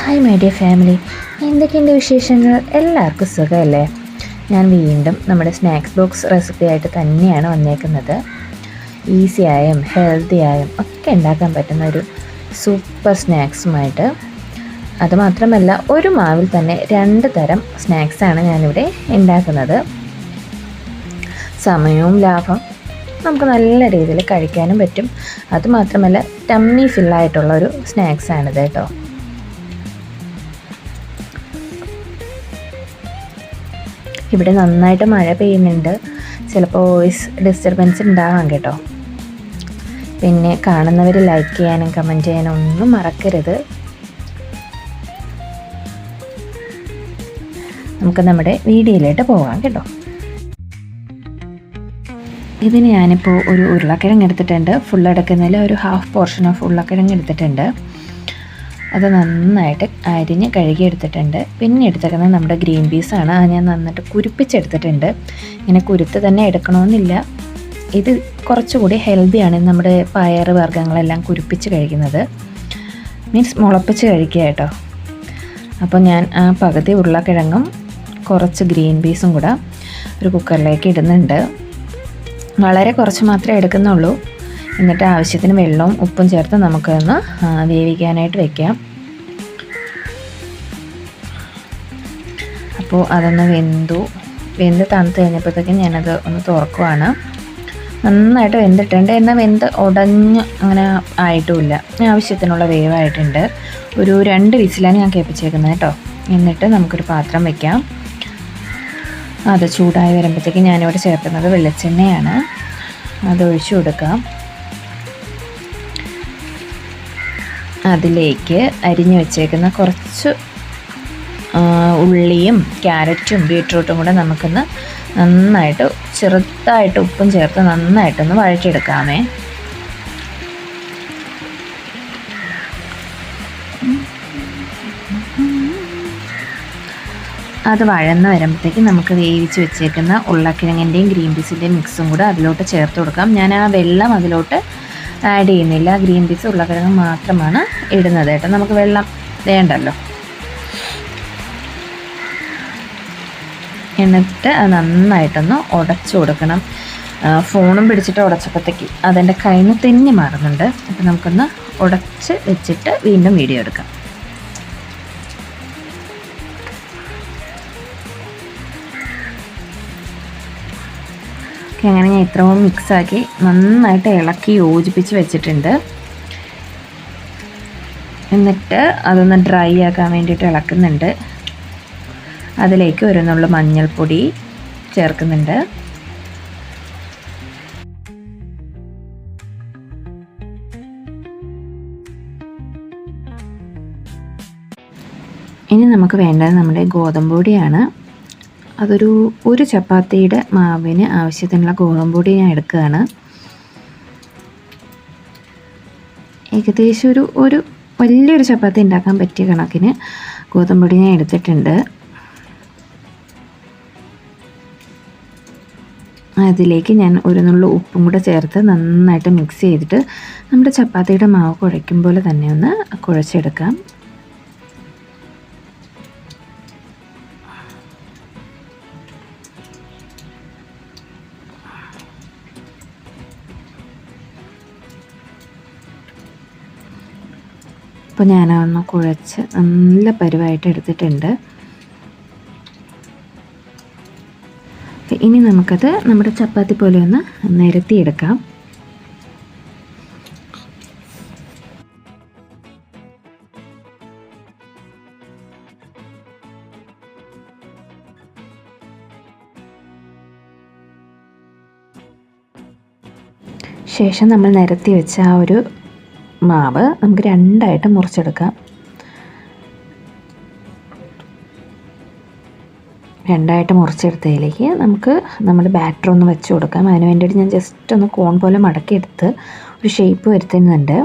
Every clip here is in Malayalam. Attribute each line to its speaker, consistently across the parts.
Speaker 1: ഹായ് മൈ ഡിയർ ഫാമിലി, എന്തൊക്കെയുണ്ട് വിശേഷങ്ങൾ? എല്ലാവർക്കും സുഖമല്ലേ? ഞാൻ വീണ്ടും നമ്മുടെ സ്നാക്സ് ബോക്സ് റെസിപ്പി ആയിട്ട് തന്നെയാണ് വന്നേക്കുന്നത്. ഈസിയായും ഹെൽത്തിയായും ഒക്കെ ഉണ്ടാക്കാൻ പറ്റുന്ന ഒരു സൂപ്പർ സ്നാക്സുമായിട്ട്. അതുമാത്രമല്ല, ഒരു മാവിൽ തന്നെ 2 തരം സ്നാക്സാണ് ഞാനിവിടെ ഉണ്ടാക്കുന്നത്. സമയവും ലാഭം, നമുക്ക് നല്ല രീതിയിൽ കഴിക്കാനും പറ്റും. അതുമാത്രമല്ല, ടമ്മി ഫില്ലായിട്ടുള്ളൊരു സ്നാക്സാണിത് കേട്ടോ. ഇവിടെ നന്നായിട്ട് മഴ പെയ്യുന്നുണ്ട്. ചിലപ്പോൾ വോയിസ് ഡിസ്റ്റർബൻസ് ഉണ്ടാവാം കേട്ടോ. പിന്നെ കാണുന്നവർ ലൈക്ക് ചെയ്യാനും കമൻറ്റ് ചെയ്യാനും ഒന്നും മറക്കരുത്. നമുക്ക് നമ്മുടെ വീഡിയോയിലോട്ട് പോകാം കേട്ടോ. ഇതിന് ഞാനിപ്പോൾ ഒരു ഉരുളക്കിഴങ്ങ് എടുത്തിട്ടുണ്ട്. ഫുൾ എടുക്കുന്നതിൽ ഒരു ഹാഫ് പോർഷൻ ഓഫ് ഉരുളക്കിഴങ്ങ് എടുത്തിട്ടുണ്ട്. അത് നന്നായിട്ട് അരിഞ്ഞ് കഴുകി എടുത്തിട്ടുണ്ട്. പിന്നെ എടുത്തേക്കുന്നത് നമ്മുടെ ഗ്രീൻ പീസാണ്. അത് ഞാൻ നന്നായിട്ട് കുരുപ്പിച്ചെടുത്തിട്ടുണ്ട്. ഇങ്ങനെ കുരുത്ത് തന്നെ എടുക്കണമെന്നില്ല. ഇത് കുറച്ചുകൂടി ഹെൽത്തിയാണ് നമ്മുടെ പയർ വർഗ്ഗങ്ങളെല്ലാം കുരുപ്പിച്ച് കഴിക്കുന്നത്. മീൻസ് മുളപ്പിച്ച് കഴിക്കുക കേട്ടോ. അപ്പോൾ ഞാൻ ആ പകുതി ഉരുളക്കിഴങ്ങും കുറച്ച് ഗ്രീൻ പീസും കൂടെ ഒരു കുക്കറിലേക്ക് ഇടുന്നുണ്ട്. വളരെ കുറച്ച് മാത്രമേ എടുക്കുന്നുള്ളൂ. എന്നിട്ട് ആവശ്യത്തിന് വെള്ളവും ഉപ്പും ചേർത്ത് നമുക്കൊന്ന് വേവിക്കാനായിട്ട് വെക്കാം. അപ്പോൾ അതൊന്ന് വെന്ത് തണുത്ത് കഴിഞ്ഞപ്പോഴത്തേക്കും ഞാനത് ഒന്ന് തുറക്കുവാണ്. നന്നായിട്ട് വെന്തിട്ടുണ്ട്. എന്നാൽ വെന്ത് ഉടഞ്ഞ് അങ്ങനെ ആയിട്ടുമില്ല. ആവശ്യത്തിനുള്ള വേവായിട്ടുണ്ട്. ഒരു 2 വിസിലാണ് ഞാൻ കേൾപ്പിച്ചേക്കുന്നത് കേട്ടോ. എന്നിട്ട് നമുക്കൊരു പാത്രം വയ്ക്കാം. അത് ചൂടായി വരുമ്പോഴത്തേക്കും ഞാനിവിടെ ചേർക്കുന്നത് വെളിച്ചെണ്ണയാണ്. അതൊഴിച്ചു കൊടുക്കാം. അതിലേക്ക് അരിഞ്ഞു വെച്ചേക്കുന്ന കുറച്ച് ഉള്ളിയും ക്യാരറ്റും ബീട്രൂട്ടും കൂടെ നമുക്കൊന്ന് നന്നായിട്ട് ചെറുതായിട്ട് ഉപ്പും ചേർത്ത് നന്നായിട്ടൊന്ന് വഴറ്റിയെടുക്കാമേ. അത് വഴന്ന് വരുമ്പോഴത്തേക്ക് നമുക്ക് വേവിച്ച് വെച്ചേക്കുന്ന ഉരുളക്കിഴങ്ങിൻ്റെയും ഗ്രീൻ പീസിൻ്റെയും മിക്സും കൂടെ അതിലോട്ട് ചേർത്ത് കൊടുക്കാം. ഞാൻ ആ വെള്ളം അതിലോട്ട് ആഡ് ചെയ്യുന്നില്ല. ഗ്രീൻ പീസ് ഉരുളക്കിഴങ്ങ് മാത്രമാണ് ഇടുന്നത് കേട്ടോ. നമുക്ക് വെള്ളം വേണ്ടല്ലോ. എന്നിട്ട് അത് നന്നായിട്ടൊന്ന് ഉടച്ചു കൊടുക്കണം. ഫോണും പിടിച്ചിട്ട് ഉടച്ചപ്പോഴത്തേക്ക് അതെൻ്റെ കയ്യിൽ നിന്ന് തെന്നി മാറുന്നുണ്ട്. അപ്പോൾ നമുക്കൊന്ന് ഉടച്ച് വെച്ചിട്ട് വീണ്ടും വീഡിയോ എടുക്കാം. അങ്ങനെ ഞാൻ ഇത്രയും മിക്സാക്കി നന്നായിട്ട് ഇളക്കി യോജിപ്പിച്ച് വെച്ചിട്ടുണ്ട്. എന്നിട്ട് അതൊന്ന് ഡ്രൈ ആക്കാൻ വേണ്ടിയിട്ട് ഇളക്കുന്നുണ്ട്. അതിലേക്ക് ഒരു നുള്ളു മഞ്ഞൾപ്പൊടി ചേർക്കുന്നുണ്ട്. ഇനി നമുക്ക് വേണ്ടത് നമ്മുടെ ഗോതമ്പ് പൊടിയാണ്. ഒരു ചപ്പാത്തിയുടെ മാവിന് ആവശ്യത്തിനുള്ള ഗോതമ്പ് പൊടി ഞാൻ എടുക്കുകയാണ്. ഏകദേശം ഒരു വലിയൊരു ചപ്പാത്തി ഉണ്ടാക്കാൻ പറ്റിയ കണക്കിന് ഗോതമ്പ് പൊടി ഞാൻ എടുത്തിട്ടുണ്ട്. അതിലേക്ക് ഞാൻ ഒരു നുള്ളു ഉപ്പും കൂടെ ചേർത്ത് നന്നായിട്ട് മിക്സ് ചെയ്തിട്ട് നമ്മുടെ ചപ്പാത്തിയുടെ മാവ് കുഴയ്ക്കും പോലെ തന്നെ ഒന്ന് കുഴച്ചെടുക്കാം. അപ്പോൾ ഞാനതൊന്ന് കുഴച്ച് നല്ല പരുവായിട്ട് എടുത്തിട്ടുണ്ട്. ഇനി നമുക്കത് നമ്മുടെ ചപ്പാത്തി പോലെ ഒന്ന് നിരത്തിയെടുക്കാം. ശേഷം നമ്മൾ നിരത്തി വെച്ച ആ ഒരു മാവ് നമുക്ക് 2ആയിട്ട് മുറിച്ചെടുക്കാം. 2ആയിട്ട് മുറിച്ചെടുത്തതിലേക്ക് നമുക്ക് നമ്മുടെ ബാറ്റർ ഒന്ന് വെച്ച് കൊടുക്കാം. അതിന് വേണ്ടിയിട്ട് ഞാൻ ജസ്റ്റ് ഒന്ന് കോൺ പോലെ മടക്കിയെടുത്ത് ഒരു ഷേപ്പ് വരുത്തുന്നുണ്ട്.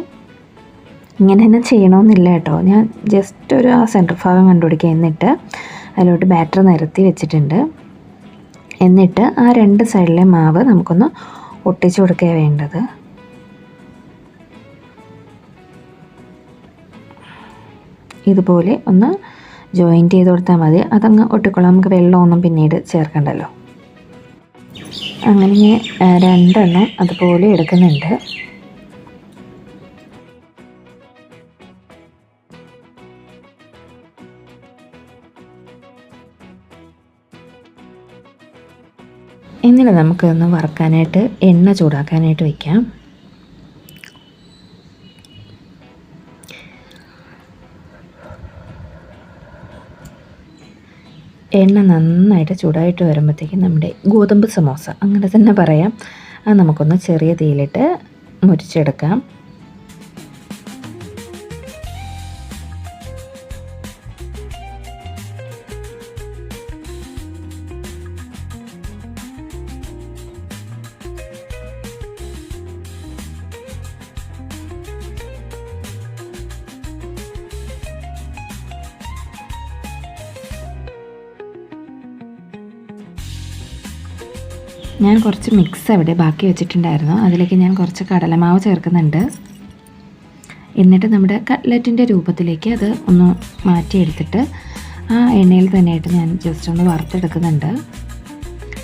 Speaker 1: ഇങ്ങനെ തന്നെ ചെയ്യണമെന്നില്ല കേട്ടോ. ഞാൻ ജസ്റ്റ് ഒരു ആ സെൻറ്റർ ഭാഗം കണ്ടുപിടിക്കുക. എന്നിട്ട് അതിലോട്ട് ബാറ്റർ നിരത്തി വെച്ചിട്ടുണ്ട്. എന്നിട്ട് ആ 2 സൈഡിലെ മാവ് നമുക്കൊന്ന് ഒട്ടിച്ചു കൊടുക്കുക വേണ്ടത്. ഇതുപോലെ ഒന്ന് ജോയിൻറ്റ് ചെയ്ത് കൊടുത്താൽ മതി. അതങ്ങ് ഒട്ടിക്കൊള്ളാം, നമുക്ക് വെള്ളമൊന്നും പിന്നീട് ചേർക്കണ്ടല്ലോ. അങ്ങനെ ഞാൻ 2 എണ്ണം അതുപോലെ എടുക്കുന്നുണ്ട്. എന്നിട്ട് നമുക്കൊന്ന് വറുക്കാനായിട്ട് എണ്ണ ചൂടാക്കാനായിട്ട് വയ്ക്കാം. എണ്ണ നന്നായിട്ട് ചൂടായിട്ട് വരുമ്പോഴത്തേക്കും നമ്മുടെ ഗോതമ്പ് സമോസ അങ്ങനെ തന്നെ പറയാം, അത് നമുക്കൊന്ന് ചെറിയ തീയിലിട്ട് മുരിച്ചെടുക്കാം. ഞാൻ കുറച്ച് മിക്സ് അവിടെ ബാക്കി വെച്ചിട്ടുണ്ടായിരുന്നു, അതിലേക്ക് ഞാൻ കുറച്ച് കടലമാവ് ചേർക്കുന്നുണ്ട്. എന്നിട്ട് നമ്മുടെ കട്ട്ലറ്റിൻ്റെ രൂപത്തിലേക്ക് അത് ഒന്ന് മാറ്റിയെടുത്തിട്ട് ആ എണ്ണയിൽ തന്നെയായിട്ട് ഞാൻ ജസ്റ്റ് ഒന്ന് വറുത്തെടുക്കുന്നുണ്ട്.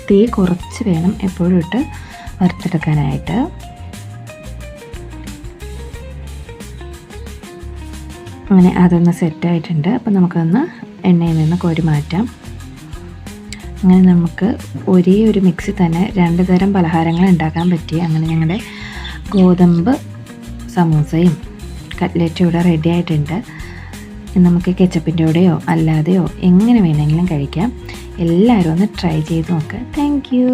Speaker 1: തീ കുറച്ച് വേണം എപ്പോഴും ഇട്ട് വറുത്തെടുക്കാനായിട്ട്. അങ്ങനെ അതൊന്ന് സെറ്റായിട്ടുണ്ട്. അപ്പോൾ നമുക്കൊന്ന് എണ്ണയിൽ നിന്ന് കോരി മാറ്റാം. അങ്ങനെ നമുക്ക് ഒരേ ഒരു മിക്സിൽ തന്നെ 2 തരം പലഹാരങ്ങൾ ഉണ്ടാക്കാൻ പറ്റി. അങ്ങനെ ഞങ്ങളുടെ ഗോതമ്പ് സമൂസയും കട്ട്ലറ്റും ഇവിടെ റെഡി ആയിട്ടുണ്ട്. നമുക്ക് കെച്ചപ്പിൻ്റെ കൂടെയോ അല്ലാതെയോ എങ്ങനെ വേണമെങ്കിലും കഴിക്കാം. എല്ലാവരും ഒന്ന് ട്രൈ ചെയ്ത് നോക്കുക. Thank you.